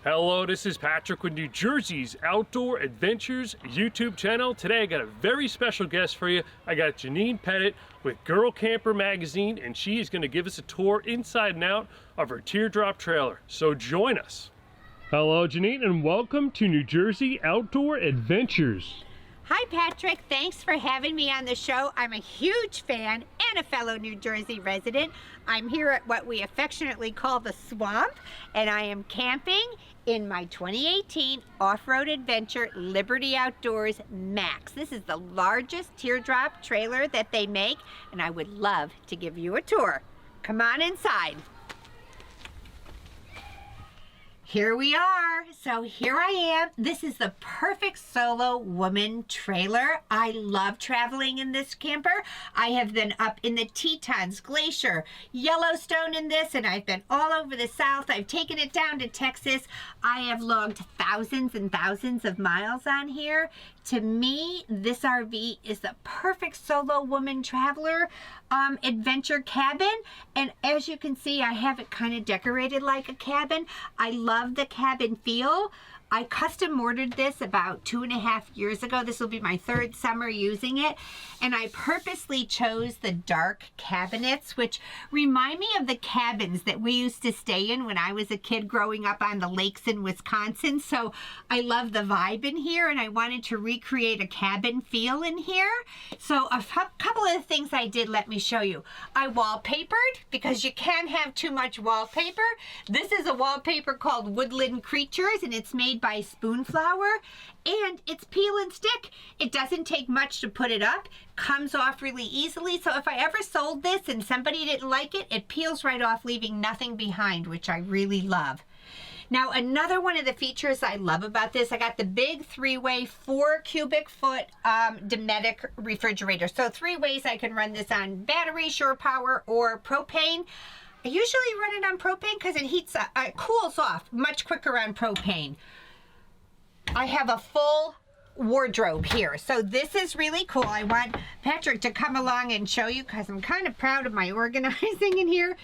Hello, this is Patrick with New Jersey's Outdoor Adventures YouTube channel. Today I got a very special guest for you. I got Janine Pettit with Girl Camper magazine, and she is going to give us a tour inside and out of her Teardrop trailer. So join us. Hello Janine, and welcome to New Jersey Outdoor Adventures. Hi Patrick, thanks for having me on the show. I'm a huge fan and a fellow New Jersey resident. I'm here at what we affectionately call the swamp, and I am camping in my 2018 off-road adventure Liberty Outdoors Max. This is the largest teardrop trailer that they make, and I would love to give you a tour. Come on inside. Here we are. So here I am. This is the perfect solo woman trailer. I love traveling in this camper. I have been up in the Tetons Glacier, Yellowstone in this, and I've been all over the South. I've taken it down to Texas. I have logged thousands and thousands of miles on here. To me, this RV is the perfect solo woman traveler adventure cabin. And as you can see, I have it kind of decorated like a cabin. I love the cabin feel. I custom ordered this about 2.5 years ago. This will be my third summer using it. And I purposely chose the dark cabinets, which remind me of the cabins that we used to stay in when I was a kid growing up on the lakes in Wisconsin. So I love the vibe in here, and I wanted to recreate a cabin feel in here. So a couple of the things I did, let me show you. I wallpapered, because you can't have too much wallpaper. This is a wallpaper called Woodland Creatures, and it's made by Spoonflower, and it's peel and stick. It doesn't take much to put it up, comes off really easily. So if I ever sold this and somebody didn't like it, it peels right off, leaving nothing behind, which I really love. Now, another one of the features I love about this, I got the big 3-way 4 cubic foot Dometic refrigerator. So 3 ways I can run this on battery, shore power, or propane. I usually run it on propane because it heats, it cools off much quicker on propane. I have a full wardrobe here, so this is really cool. I want Patrick to come along and show you because I'm kind of proud of my organizing in here.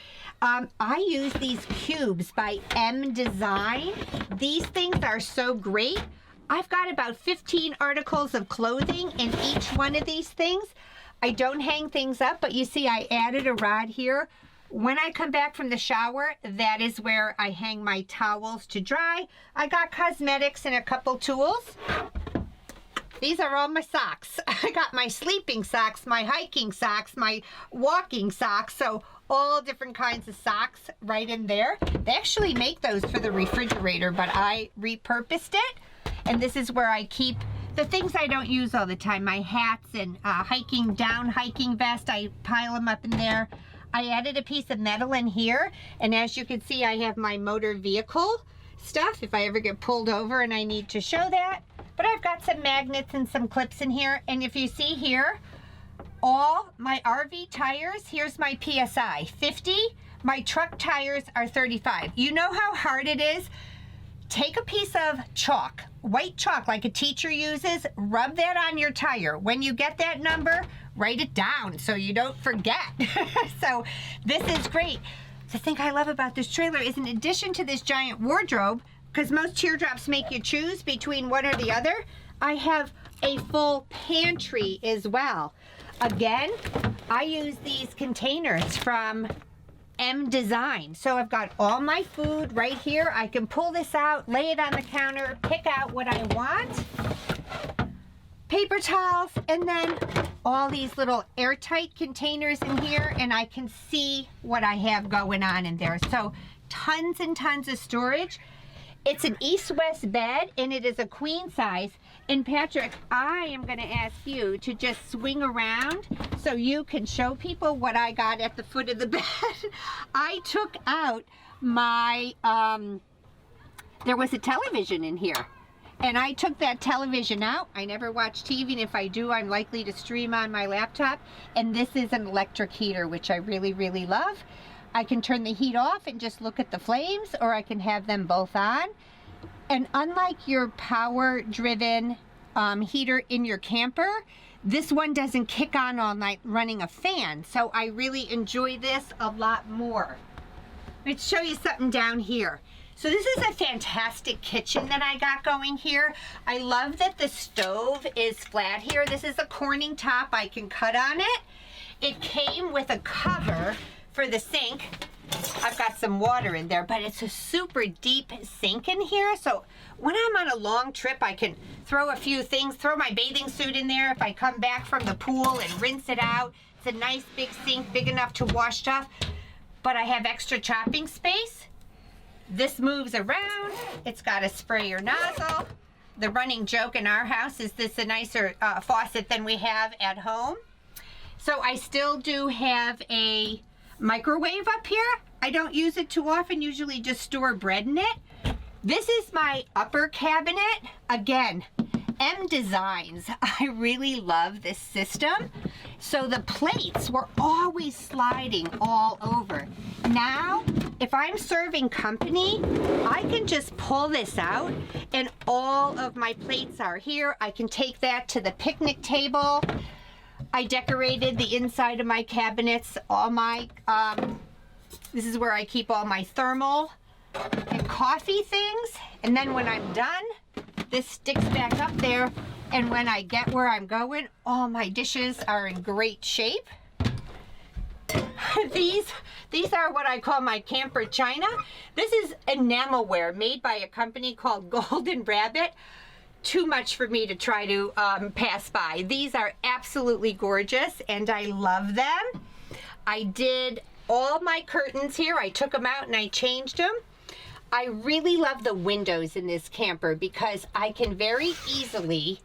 I use these cubes by M Design. These things are so great. I've got about 15 articles of clothing in each one of these things. I don't hang things up, but you see I added a rod here. When I come back from the shower, that is where I hang my towels to dry. I got cosmetics and a couple tools. These are all my socks. I got my sleeping socks, my hiking socks, my walking socks, so all different kinds of socks right in there. They actually make those for the refrigerator, but I repurposed it. And this is where I keep the things I don't use all the time, my hats and hiking vest. I pile them up in there. I added a piece of metal in here, and as you can see, I have my motor vehicle stuff if I ever get pulled over and I need to show that. But I've got some magnets and some clips in here, and if you see here, all my RV tires, here's my PSI, 50. My truck tires are 35. You know how hard it is? Take a piece of chalk, white chalk like a teacher uses, rub that on your tire. When you get that number, write it down so you don't forget. So this is great. The thing I love about this trailer is, in addition to this giant wardrobe, because most teardrops make you choose between one or the other, I have a full pantry as well. Again, I use these containers from M Design. So I've got all my food right here. I can pull this out, lay it on the counter, pick out what I want. Paper towels, and then all these little airtight containers in here, and I can see what I have going on in there. So tons and tons of storage. It's an east-west bed, and it is a queen size. And Patrick, I am going to ask you to just swing around so you can show people what I got at the foot of the bed. I took out my, there was a television in here. And I took that television out. I never watch TV, and if I do, I'm likely to stream on my laptop. And this is an electric heater, which I really, really love. I can turn the heat off and just look at the flames, or I can have them both on. And unlike your power-driven heater in your camper, this one doesn't kick on all night running a fan. So I really enjoy this a lot more. Let's show you something down here. So this is a fantastic kitchen that I got going here. I love that the stove is flat here. This is a Corning top. I can cut on it. It came with a cover for the sink. I've got some water in there, but it's a super deep sink in here. So when I'm on a long trip, I can throw a few things, throw my bathing suit in there if I come back from the pool and rinse it out. It's a nice big sink, big enough to wash stuff, but I have extra chopping space. This moves around. It's got a sprayer nozzle. The running joke in our house is this a nicer faucet than we have at home. So I still do have a microwave up here. I don't use it too often, usually just store bread in it. This is my upper cabinet. Again, M Designs. I really love this system. So the plates were always sliding all over. Now, if I'm serving company, I can just pull this out and all of my plates are here. I can take that to the picnic table. I decorated the inside of my cabinets. All my, this is where I keep all my thermal and coffee things. And then when I'm done, this sticks back up there. And when I get where I'm going, all my dishes are in great shape. These are what I call my camper china. This is enamelware made by a company called Golden Rabbit. Too much for me to try to pass by. These are absolutely gorgeous and I love them. I did all my curtains here. I took them out and I changed them. I really love the windows in this camper because I can very easily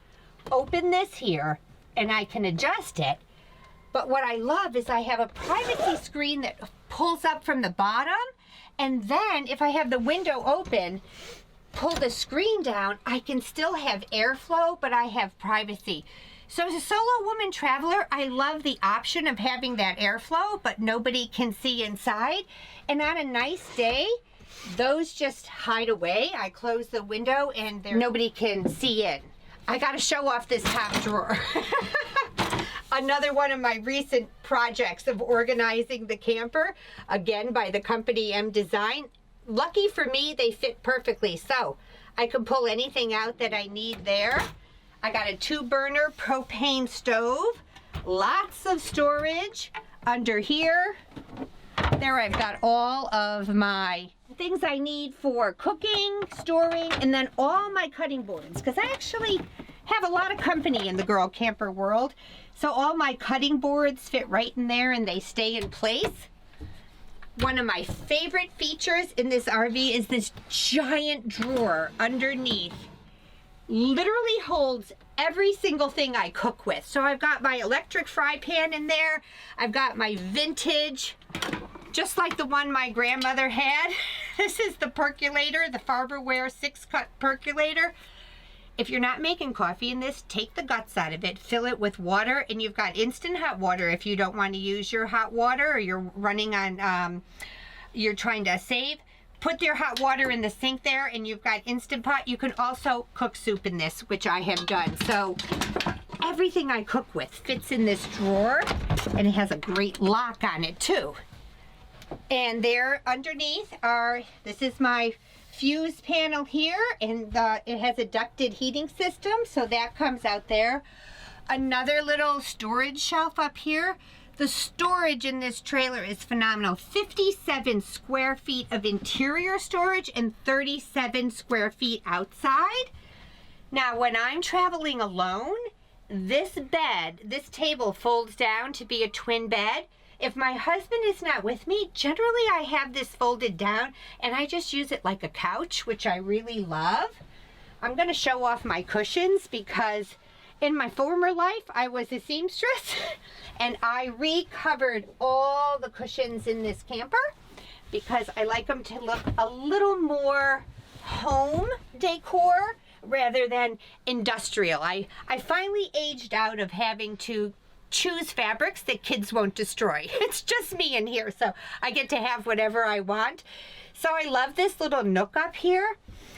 open this here and I can adjust it. But what I love is I have a privacy screen that pulls up from the bottom, and then if I have the window open, pull the screen down, I can still have airflow, but I have privacy. So as a solo woman traveler, I love the option of having that airflow, but nobody can see inside. And on a nice day, those just hide away. I close the window and nobody can see in. I gotta show off this top drawer. Another one of my recent projects of organizing the camper, again by the company M Design. Lucky for me, they fit perfectly, so I can pull anything out that I need there. I got a 2-burner propane stove, lots of storage under here. There I've got all of my things I need for cooking, storing, and then all my cutting boards, because I actually have a lot of company in the girl camper world. So all my cutting boards fit right in there and they stay in place. One of my favorite features in this RV is this giant drawer underneath. Literally holds every single thing I cook with. So I've got my electric fry pan in there. I've got my vintage, just like the one my grandmother had. This is the Percolator, the Farberware 6-cut Percolator. If you're not making coffee in this, take the guts out of it, fill it with water, and you've got instant hot water if you don't want to use your hot water or you're running on, you're trying to save. Put your hot water in the sink there and you've got Instant Pot. You can also cook soup in this, which I have done. So everything I cook with fits in this drawer, and it has a great lock on it too. And there underneath are, this is my fuse panel here, and it has a ducted heating system, so that comes out there. Another little storage shelf up here. The storage in this trailer is phenomenal. 57 square feet of interior storage and 37 square feet outside. Now, when I'm traveling alone, this bed, this table folds down to be a twin bed. If my husband is not with me, generally I have this folded down and I just use it like a couch, which I really love. I'm going to show off my cushions because in my former life I was a seamstress and I recovered all the cushions in this camper because I like them to look a little more home decor rather than industrial. I finally aged out of having to choose fabrics that kids won't destroy. It's just me in here, so I get to have whatever I want. So I love this little nook up here.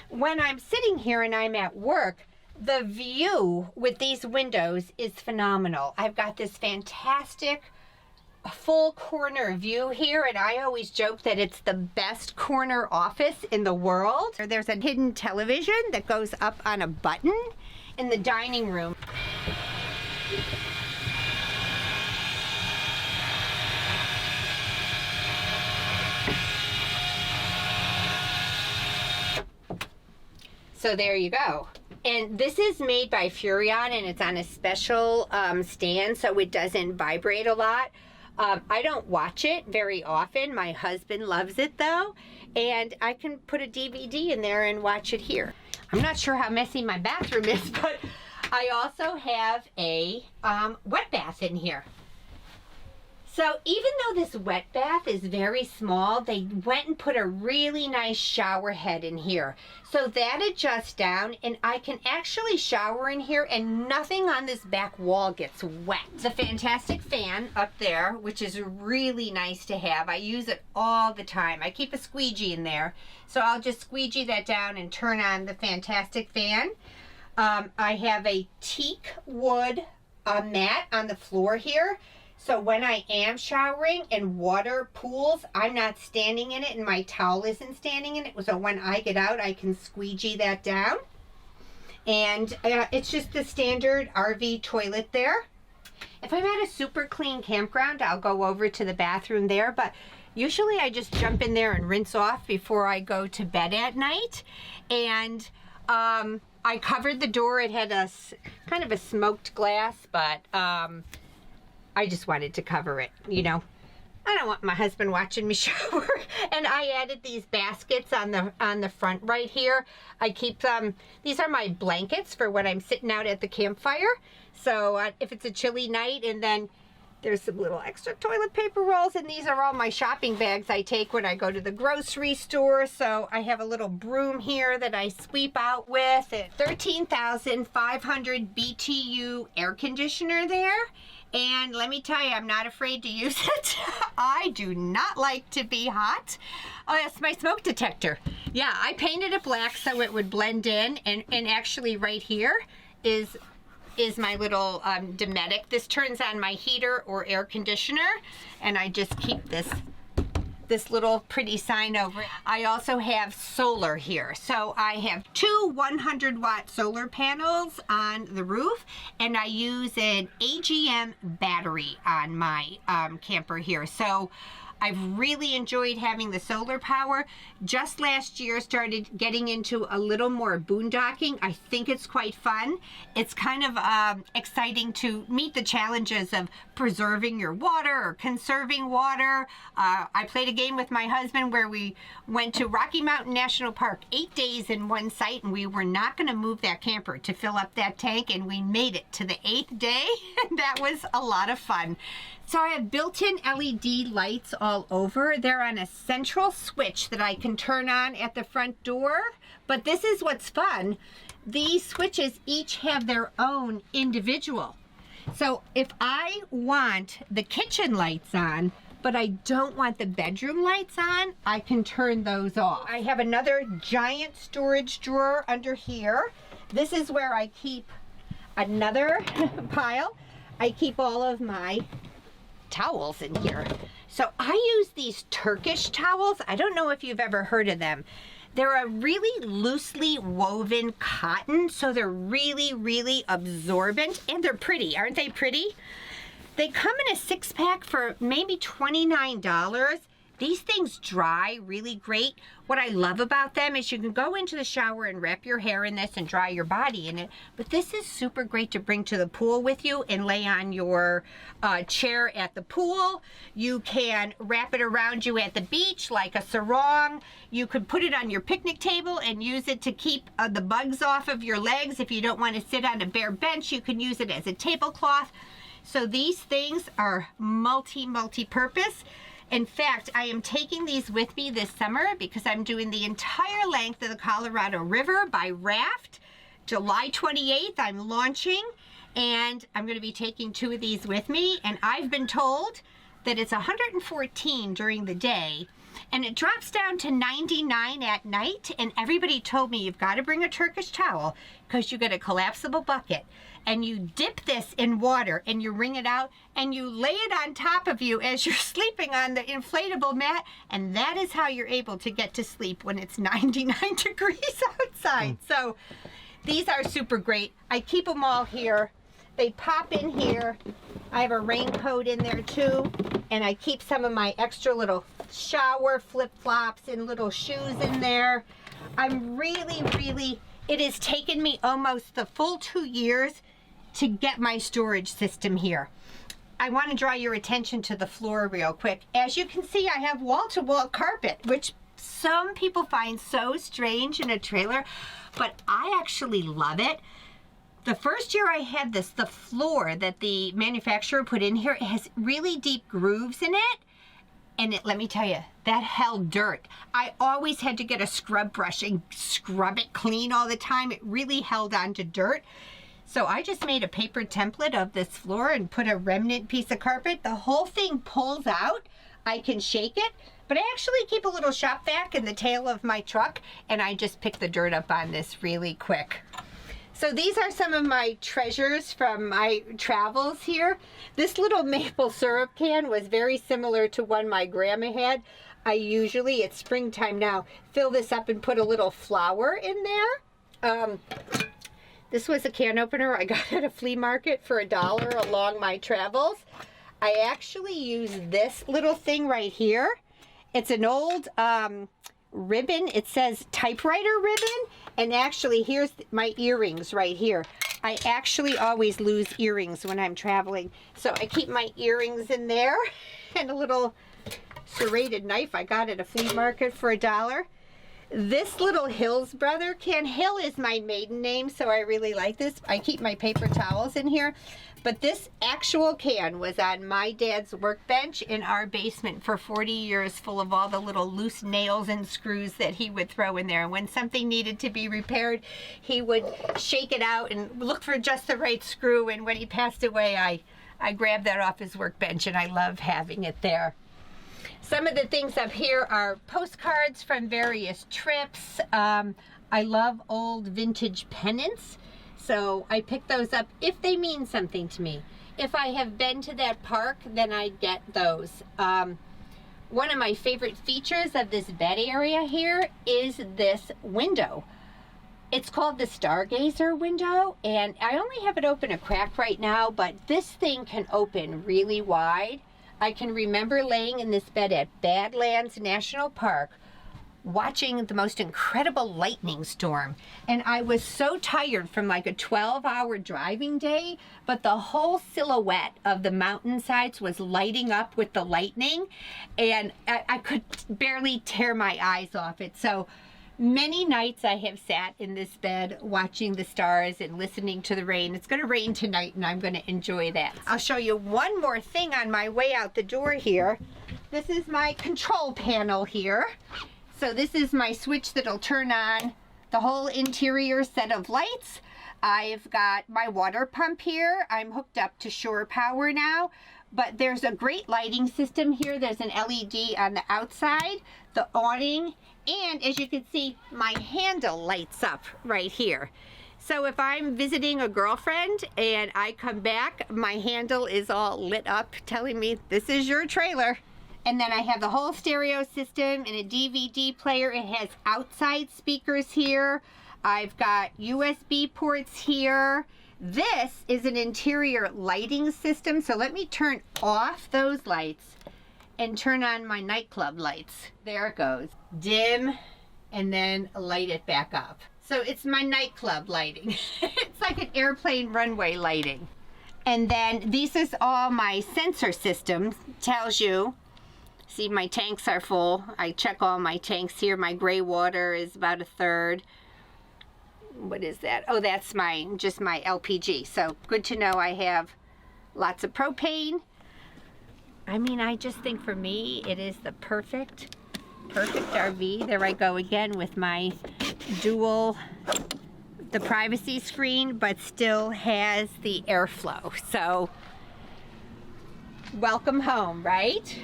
When I'm sitting here and I'm at work, the view with these windows is phenomenal. I've got this fantastic full corner view here, and I always joke that it's the best corner office in the world. There's a hidden television that goes up on a button in the dining room. So there you go. And this is made by Furrion, and it's on a special stand so it doesn't vibrate a lot. I don't watch it very often. My husband loves it though, and I can put a DVD in there and watch it here. I'm not sure how messy my bathroom is, but I also have a wet bath in here. So even though this wet bath is very small, they went and put a really nice shower head in here. So that adjusts down, and I can actually shower in here and nothing on this back wall gets wet. It's a fantastic fan up there, which is really nice to have. I use it all the time. I keep a squeegee in there. So I'll just squeegee that down and turn on the fantastic fan. I have a teak wood mat on the floor here. So when I am showering and water pools, I'm not standing in it and my towel isn't standing in it. So when I get out, I can squeegee that down. And it's just the standard RV toilet there. If I'm at a super clean campground, I'll go over to the bathroom there. But usually I just jump in there and rinse off before I go to bed at night. And I covered the door. It had a kind of a smoked glass, but I just wanted to cover it, you know. I don't want my husband watching me shower. And I added these baskets on the front right here. I keep them, these are my blankets for when I'm sitting out at the campfire. So if it's a chilly night, and then there's some little extra toilet paper rolls, and these are all my shopping bags I take when I go to the grocery store. So I have a little broom here that I sweep out with. A 13,500 BTU air conditioner there. And let me tell you, I'm not afraid to use it. I do not like to be hot. Oh, that's my smoke detector. Yeah, I painted it black so it would blend in. And actually right here is my little Dometic. This turns on my heater or air conditioner. And I just keep this little pretty sign over it. I also have solar here. So I have two 100-watt solar panels on the roof, and I use an AGM battery on my camper here. So I've really enjoyed having the solar power. Just last year started getting into a little more boondocking. I think it's quite fun. It's kind of exciting to meet the challenges of preserving your water or conserving water. I played a game with my husband where we went to Rocky Mountain National Park 8 days in one site, and we were not going to move that camper to fill up that tank, and we made it to the 8th day. That was a lot of fun. So I have built-in LED lights all over. They're on a central switch that I can turn on at the front door. But this is what's fun. These switches each have their own individual. So if I want the kitchen lights on, but I don't want the bedroom lights on, I can turn those off. I have another giant storage drawer under here. This is where I keep another pile. I keep all of my towels in here. So I use these Turkish towels. I don't know if you've ever heard of them. They're a really loosely woven cotton, so they're really, really absorbent, and they're pretty. Aren't they pretty? They come in a 6-pack for maybe $29. These things dry really great. What I love about them is you can go into the shower and wrap your hair in this and dry your body in it. But this is super great to bring to the pool with you and lay on your chair at the pool. You can wrap it around you at the beach like a sarong. You could put it on your picnic table and use it to keep the bugs off of your legs. If you don't want to sit on a bare bench, you can use it as a tablecloth. So these things are multi-purpose. In fact, I am taking these with me this summer because I'm doing the entire length of the Colorado River by raft. July 28th, I'm launching, and I'm going to be taking 2 of these with me. And I've been told that it's 114 during the day, and it drops down to 99 at night. And everybody told me you've got to bring a Turkish towel because you get a collapsible bucket, and you dip this in water and you wring it out and you lay it on top of you as you're sleeping on the inflatable mat, and that is how you're able to get to sleep when it's 99 degrees outside. So these are super great. I keep them all here. They pop in here. I have a raincoat in there too, and I keep some of my extra little shower flip-flops and little shoes in there. I'm really, it has taken me almost the full 2 years to get my storage system here. I want to draw your attention to the floor real quick. As you can see, I have wall-to-wall carpet, which some people find so strange in a trailer, but I actually love it. The first year I had this, the floor that the manufacturer put in here has really deep grooves in it. And let me tell you, that held dirt. I always had to get a scrub brush and scrub it clean all the time. It really held on to dirt. So I just made a paper template of this floor and put a remnant piece of carpet. The whole thing pulls out. I can shake it, but I actually keep a little shop vac in the tail of my truck, and I just pick the dirt up on this really quick. So these are some of my treasures from my travels here. This little maple syrup can was very similar to one my grandma had. I usually, it's springtime now, fill this up and put a little flour in there. This was a can opener I got at a flea market for $1 along my travels. I actually use this little thing right here. It's an old ribbon. It says typewriter ribbon. And actually, here's my earrings right here. I actually always lose earrings when I'm traveling. So I keep my earrings in there. And a little serrated knife I got at a flea market for $1. This little Hills Brother can. Hill is my maiden name, so I really like this. I keep my paper towels in here. But this actual can was on my dad's workbench in our basement for 40 years, full of all the little loose nails and screws that he would throw in there. And when something needed to be repaired, he would shake it out and look for just the right screw. And when he passed away, I grabbed that off his workbench, and I love having it there. Some of the things up here are postcards from various trips. I love old vintage pennants. So I pick those up if they mean something to me. If I have been to that park, then I get those. One of my favorite features of this bed area here is this window. It's called the Stargazer Window, and I only have it open a crack right now, but this thing can open really wide. I can remember laying in this bed at Badlands National Park watching the most incredible lightning storm, and I was so tired from like a 12-hour driving day, but the whole silhouette of the mountainsides was lighting up with the lightning, and I could barely tear my eyes off it. So many nights I have sat in this bed watching the stars and listening to the rain. It's going to rain tonight, and I'm going to enjoy that. I'll show you one more thing on my way out the door here. This is my control panel here. So this is my switch that'll turn on the whole interior set of lights. I've got my water pump here. I'm hooked up to shore power now, but there's a great lighting system here. There's an LED on the outside, the awning, and as you can see, my handle lights up right here. So if I'm visiting a girlfriend and I come back, my handle is all lit up telling me this is your trailer. And then I have the whole stereo system and a DVD player. It has outside speakers here. I've got USB ports here. This is an interior lighting system. So let me turn off those lights and turn on my nightclub lights. There it goes. Dim, and then light it back up. So it's my nightclub lighting. It's like an airplane runway lighting. And then this is all my sensor system. Tells you, see, my tanks are full. I check all my tanks here. My gray water is about 1/3. What is that? Oh, that's just my LPG. So good to know I have lots of propane. I mean, I just think for me, it is the perfect RV. There I go again with my the privacy screen, but still has the airflow. So welcome home, right?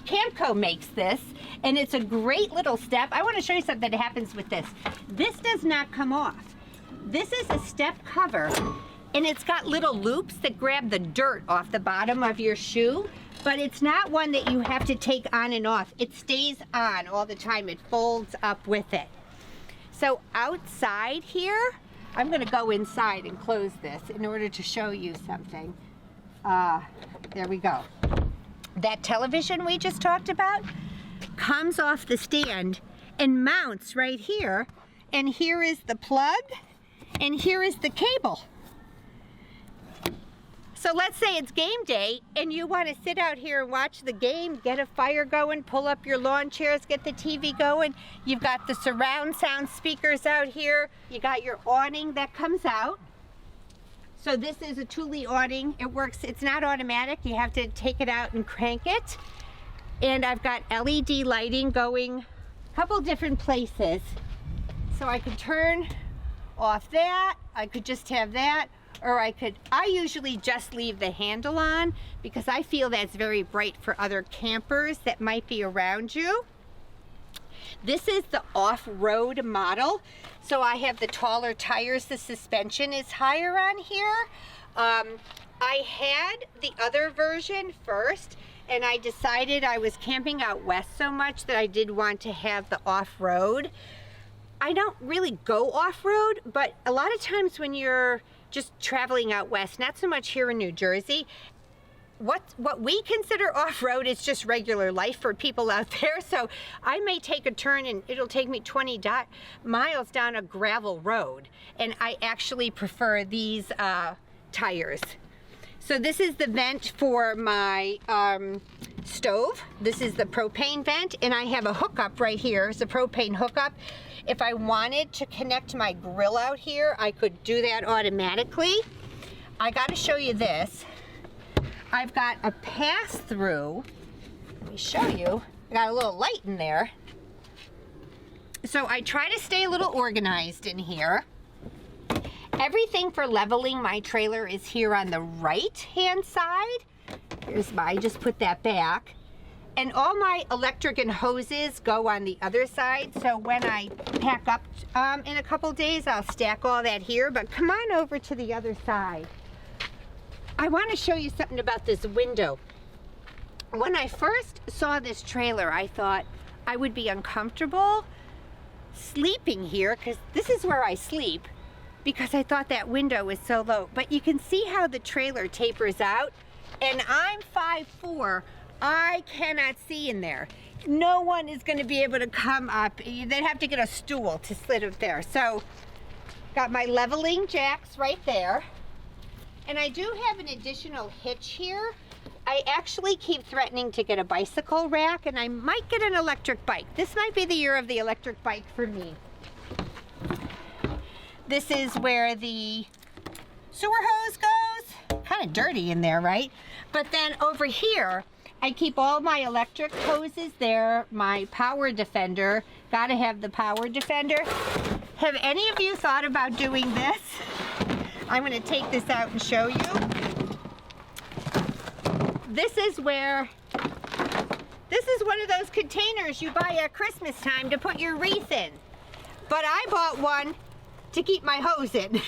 Camco makes this, and it's a great little step. I want to show you something that happens with this. This does not come off. This is a step cover, and it's got little loops that grab the dirt off the bottom of your shoe, but it's not one that you have to take on and off. It stays on all the time. It folds up with it. So outside here, I'm going to go inside and close this in order to show you something. There we go. That television we just talked about comes off the stand and mounts right here, and here is the plug, and here is the cable. So let's say it's game day and you want to sit out here and watch the game, get a fire going, pull up your lawn chairs, get the TV going. You've got the surround sound speakers out here. You got your awning that comes out. So this is a Thule awning. It works, it's not automatic. You have to take it out and crank it. And I've got LED lighting going a couple different places. So I could turn off that, I could just have that, or I usually just leave the handle on because I feel that's very bright for other campers that might be around you. This is the off-road model. So I have the taller tires, the suspension is higher on here. I had the other version first, and I decided I was camping out west so much that I did want to have the off-road. I don't really go off-road, but a lot of times when you're just traveling out west, not so much here in New Jersey, what we consider off-road is just regular life for people out there. So I may take a turn and it'll take me 20 miles down a gravel road, and I actually prefer these tires. So this is the vent for my stove. This is the propane vent, and I have a hookup right here. It's a propane hookup. If I wanted to connect my grill out here, I could do that automatically. I got to show you this. I've got a pass-through. Let me show you. I got a little light in there. So I try to stay a little organized in here. Everything for leveling my trailer is here on the right-hand side. Here's I just put that back. And all my electric and hoses go on the other side. So when I pack up in a couple days, I'll stack all that here. But come on over to the other side. I want to show you something about this window. When I first saw this trailer, I thought I would be uncomfortable sleeping here, because this is where I sleep, because I thought that window was so low. But you can see how the trailer tapers out, and I'm 5'4". I cannot see in there. No one is going to be able to come up. They'd have to get a stool to sit up there. So got my leveling jacks right there. And I do have an additional hitch here. I actually keep threatening to get a bicycle rack, and I might get an electric bike. This might be the year of the electric bike for me. This is where the sewer hose goes. Kind of dirty in there, right? But then over here, I keep all my electric hoses there, my power defender. Gotta have the power defender. Have any of you thought about doing this? I'm gonna take this out and show you. This is one of those containers you buy at Christmas time to put your wreath in. But I bought one to keep my hose in.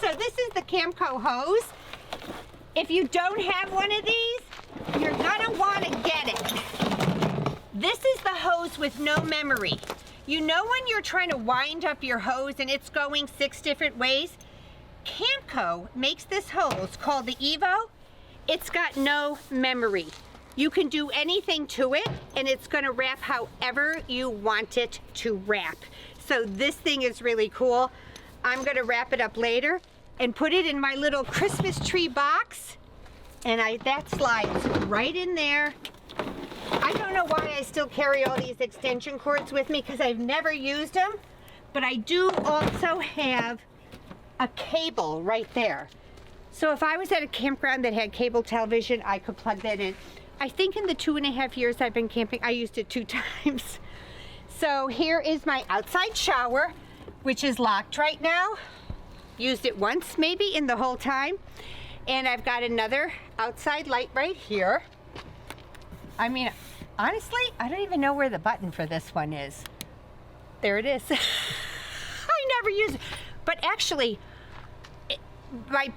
So this is the Camco hose. If you don't have one of these, you're gonna want to get it. This is the hose with no memory. You know when you're trying to wind up your hose and it's going 6 different ways? Camco makes this hose called the Evo. It's got no memory. You can do anything to it, and it's gonna wrap however you want it to wrap. So this thing is really cool. I'm gonna wrap it up later and put it in my little Christmas tree box, and that slides right in there. I don't know why I still carry all these extension cords with me, because I've never used them, but I do also have a cable right there. So if I was at a campground that had cable television, I could plug that in. I think in the 2.5 years I've been camping, I used it 2 times. So here is my outside shower, which is locked right now. Used it once maybe in the whole time. And I've got another outside light right here. I mean, honestly, I don't even know where the button for this one is. There it is. I never use it. But actually,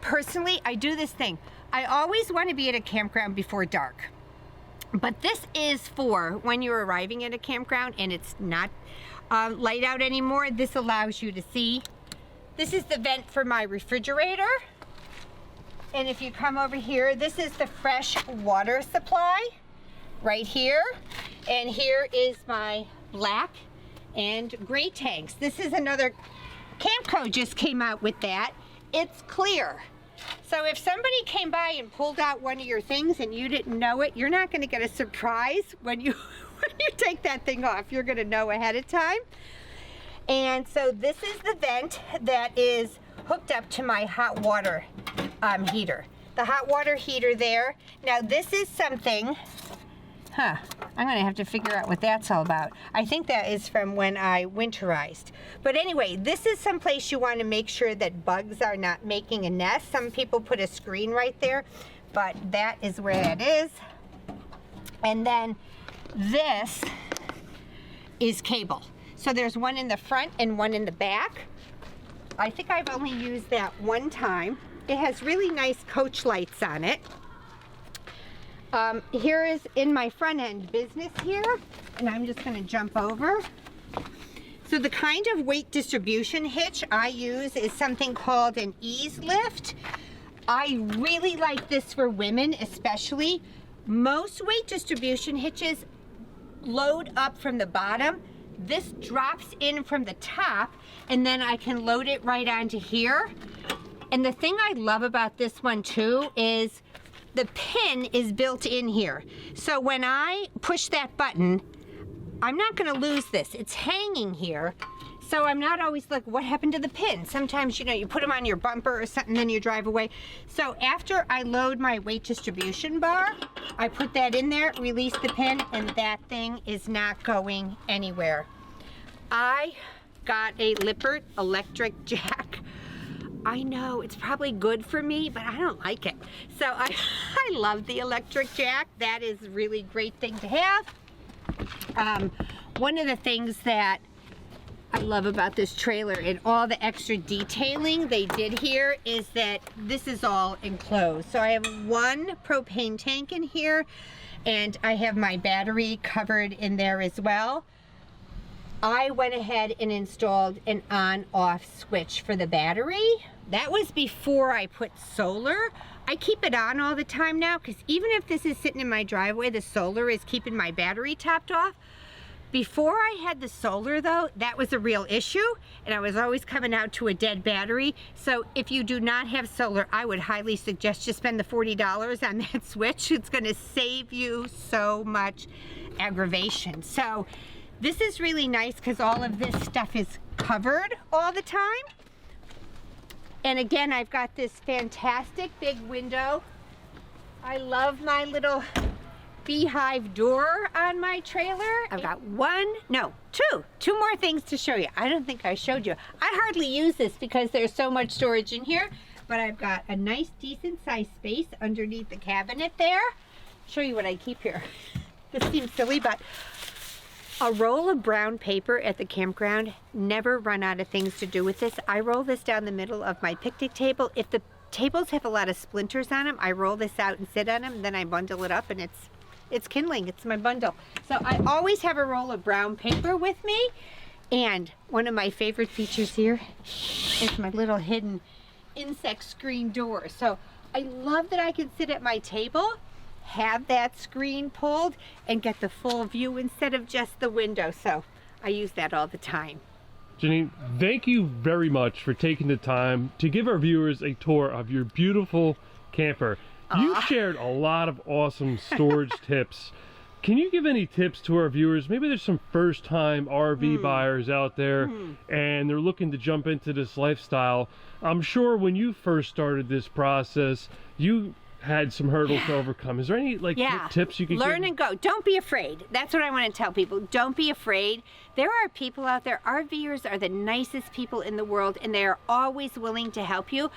personally, I do this thing. I always want to be at a campground before dark. But this is for when you're arriving at a campground and it's not light out anymore. This allows you to see. This is the vent for my refrigerator. And if you come over here, this is the fresh water supply right here. And here is my black and gray tanks. This is another, Camco just came out with that. It's clear. So if somebody came by and pulled out one of your things and you didn't know it, you're not going to get a surprise when you take that thing off. You're going to know ahead of time. And so this is the vent that is hooked up to my hot water heater. The hot water heater there. Now this is something, I'm going to have to figure out what that's all about. I think that is from when I winterized. But anyway, this is someplace you want to make sure that bugs are not making a nest. Some people put a screen right there, but that is where that is. And then this is cable. So there's one in the front and one in the back. I think I've only used that one time. It has really nice coach lights on it. Here is in my front end business here, and I'm just going to jump over. So the kind of weight distribution hitch I use is something called an ease lift. I really like this for women especially. Most weight distribution hitches load up from the bottom. This drops in from the top, and then I can load it right onto here. And the thing I love about this one too is the pin is built in here. So when I push that button, I'm not gonna lose this. It's hanging here. So I'm not always like, what happened to the pin? Sometimes, you know, you put them on your bumper or something, then you drive away. So after I load my weight distribution bar, I put that in there, release the pin, and that thing is not going anywhere. I got a Lippert electric jack. I know it's probably good for me, but I don't like it. So I love the electric jack. That is a really great thing to have. One of the things that I love about this trailer and all the extra detailing they did here is that this is all enclosed. So I have one propane tank in here, and I have my battery covered in there as well. I went ahead and installed an on-off switch for the battery. That was before I put solar. I keep it on all the time now because even if this is sitting in my driveway, the solar is keeping my battery topped off. Before I had the solar though, that was a real issue, and I was always coming out to a dead battery. So if you do not have solar, I would highly suggest you spend the $40 on that switch. It's gonna save you so much aggravation. So this is really nice because all of this stuff is covered all the time. And again, I've got this fantastic big window. I love my little beehive door on my trailer. I've got two more things to show you. I don't think I showed you. I hardly use this because there's so much storage in here, but I've got a nice decent sized space underneath the cabinet there. Show you what I keep here. This seems silly, but a roll of brown paper at the campground. Never run out of things to do with this. I roll this down the middle of my picnic table. If the tables have a lot of splinters on them, I roll this out and sit on them, then I bundle it up, and it's kindling. It's my bundle. So I always have a roll of brown paper with me. And one of my favorite features here is my little hidden insect screen door. So I love that I can sit at my table, have that screen pulled, and get the full view instead of just the window. So I use that all the time. Janine, thank you very much for taking the time to give our viewers a tour of your beautiful camper. You shared a lot of awesome storage tips. Can you give any tips to our viewers? Maybe there's some first-time RV buyers out there and they're looking to jump into this lifestyle. I'm sure when you first started this process, you had some hurdles to overcome. Is there any tips you can give? Learn and go. Don't be afraid. That's what I want to tell people. Don't be afraid. There are people out there, RVers are the nicest people in the world, and they are always willing to help you.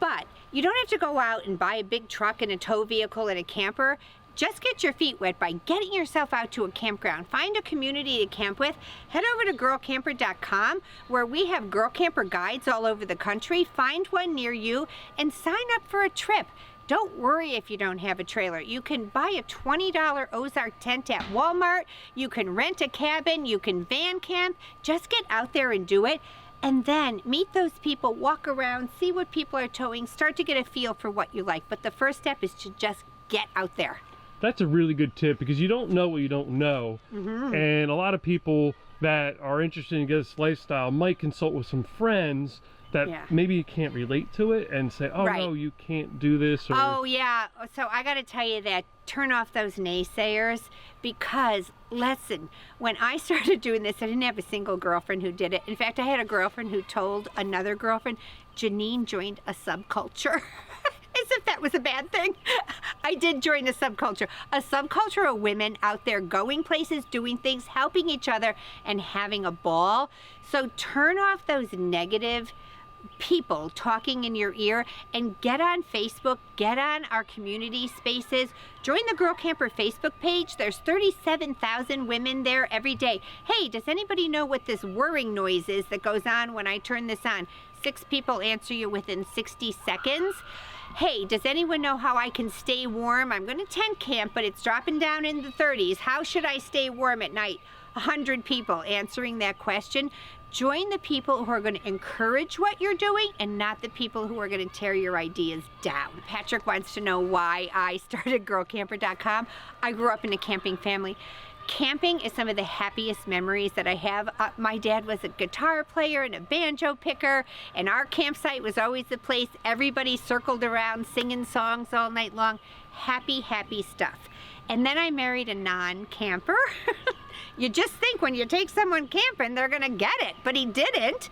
But you don't have to go out and buy a big truck and a tow vehicle and a camper. Just get your feet wet by getting yourself out to a campground. Find a community to camp with. Head over to girlcamper.com where we have girl camper guides all over the country. Find one near you and sign up for a trip. Don't worry if you don't have a trailer. You can buy a $20 Ozark tent at Walmart. You can rent a cabin. You can van camp. Just get out there and do it. And then meet those people, walk around, see what people are towing, start to get a feel for what you like. But the first step is to just get out there. That's a really good tip because you don't know what you don't know. And a lot of people that are interested in this lifestyle might consult with some friends that maybe you can't relate to it and say, oh no, you can't do this. Or... Oh yeah, so I got to tell you that, turn off those naysayers, because listen, when I started doing this, I didn't have a single girlfriend who did it. In fact, I had a girlfriend who told another girlfriend, Janine joined a subculture. As if that was a bad thing. I did join a subculture of women out there going places, doing things, helping each other, and having a ball. So turn off those negative people talking in your ear and get on Facebook, get on our community spaces, join the Girl Camper Facebook page. There's 37,000 women there every day. Hey, does anybody know what this whirring noise is that goes on when I turn this on? 6 people answer you within 60 seconds. Hey, does anyone know how I can stay warm? I'm going to tent camp, but it's dropping down in the 30s. How should I stay warm at night? 100 people answering that question. Join the people who are going to encourage what you're doing and not the people who are going to tear your ideas down. Patrick wants to know why I started girlcamper.com. I grew up in a camping family. Camping is some of the happiest memories that I have. My dad was a guitar player and a banjo picker, and our campsite was always the place everybody circled around singing songs all night long. Happy, happy stuff. And then I married a non-camper. You just think when you take someone camping, they're gonna get it, but he didn't.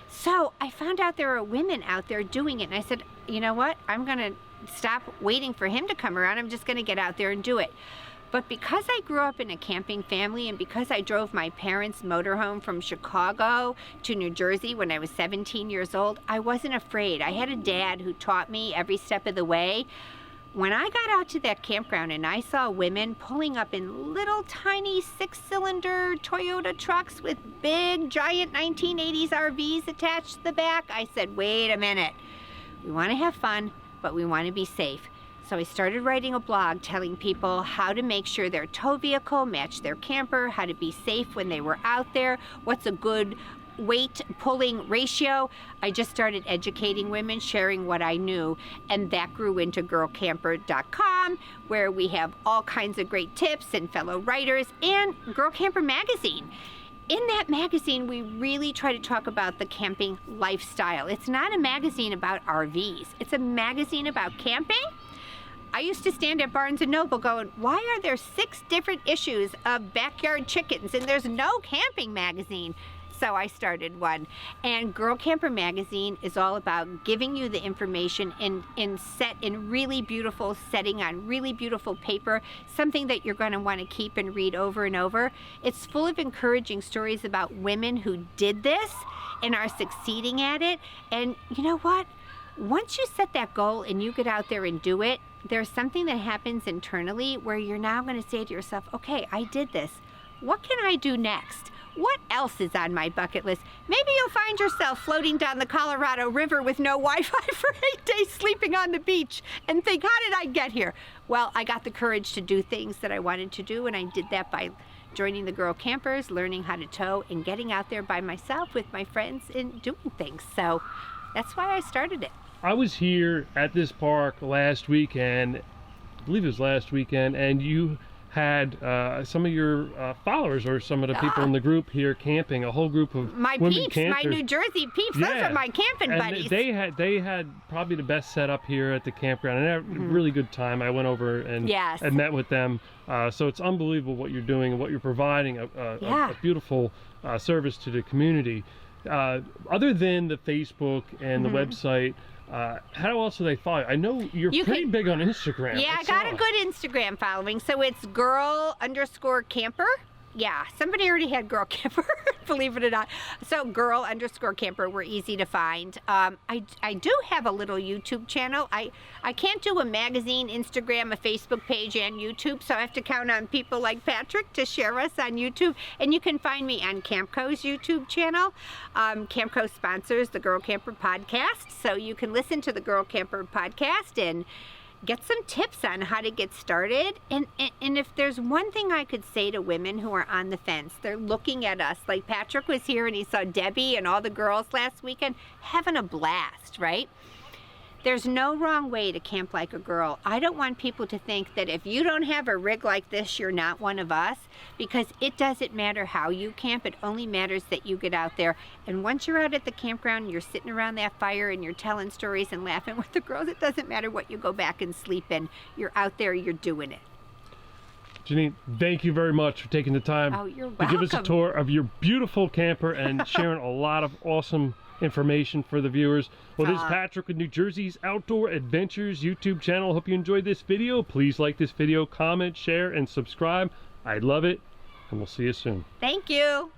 So I found out there are women out there doing it, and I said, you know what? I'm gonna stop waiting for him to come around. I'm just gonna get out there and do it. But because I grew up in a camping family and because I drove my parents' motorhome from Chicago to New Jersey when I was 17 years old, I wasn't afraid. I had a dad who taught me every step of the way. When I got out to that campground and I saw women pulling up in little tiny 6-cylinder Toyota trucks with big giant 1980s RVs attached to the back, I said, wait a minute. We want to have fun, but we want to be safe. So I started writing a blog telling people how to make sure their tow vehicle matched their camper, how to be safe when they were out there, what's a good weight pulling ratio. I just started educating women, sharing what I knew, and that grew into girlcamper.com, where we have all kinds of great tips and fellow writers, and Girl Camper Magazine. In that magazine, we really try to talk about the camping lifestyle. It's not a magazine about RVs. It's a magazine about camping. I used to stand at Barnes & Noble going, why are there 6 different issues of backyard chickens and there's no camping magazine? So I started one. And Girl Camper Magazine is all about giving you the information set in really beautiful setting on really beautiful paper, something that you're going to want to keep and read over and over. It's full of encouraging stories about women who did this and are succeeding at it. And you know what? Once you set that goal and you get out there and do it, there's something that happens internally where you're now going to say to yourself, okay, I did this. What can I do next? What else is on my bucket list? Maybe you'll find yourself floating down the Colorado River with no Wi-Fi for 8 days, sleeping on the beach, and think, how did I get here? Well, I got the courage to do things that I wanted to do, and I did that by joining the Girl Campers, learning how to tow, and getting out there by myself with my friends and doing things. So that's why I started it. I was here at this park last weekend, I believe it was last weekend, and you had some of your followers or some of the people in the group here camping, a whole group of my women peeps, campers. My New Jersey peeps. Those are my camping buddies. They had probably the best setup here at the campground, and had a really good time. I went over and met with them. So it's unbelievable what you're doing and what you're providing, a beautiful service to the community. Other than the Facebook and the website, how else do they follow you? I know you're pretty big on Instagram. Yeah, I got a good Instagram following. So it's girl_camper. yeah, somebody already had Girl Camper, believe it or not. So girl_camper, we're easy to find. I do have a little YouTube channel. I can't do a magazine, Instagram, a Facebook page, and YouTube, so I have to count on people like Patrick to share us on YouTube. And you can find me on Campco's YouTube channel. Campco sponsors the Girl Camper podcast, so you can listen to the Girl Camper podcast and get some tips on how to get started. And if there's one thing I could say to women who are on the fence, they're looking at us, like Patrick was here and he saw Debbie and all the girls last weekend having a blast, right? There's no wrong way to camp like a girl. I don't want people to think that if you don't have a rig like this, you're not one of us, because it doesn't matter how you camp. It only matters that you get out there. And once you're out at the campground, you're sitting around that fire and you're telling stories and laughing with the girls. It doesn't matter what you go back and sleep in. You're out there, you're doing it. Janine, thank you very much for taking the time to give us a tour of your beautiful camper and sharing a lot of awesome information for the viewers. Well, this is Patrick with New Jersey's Outdoor Adventures YouTube channel. Hope you enjoyed this video. Please like this video, comment, share, and subscribe. I love it, and we'll see you soon. Thank you.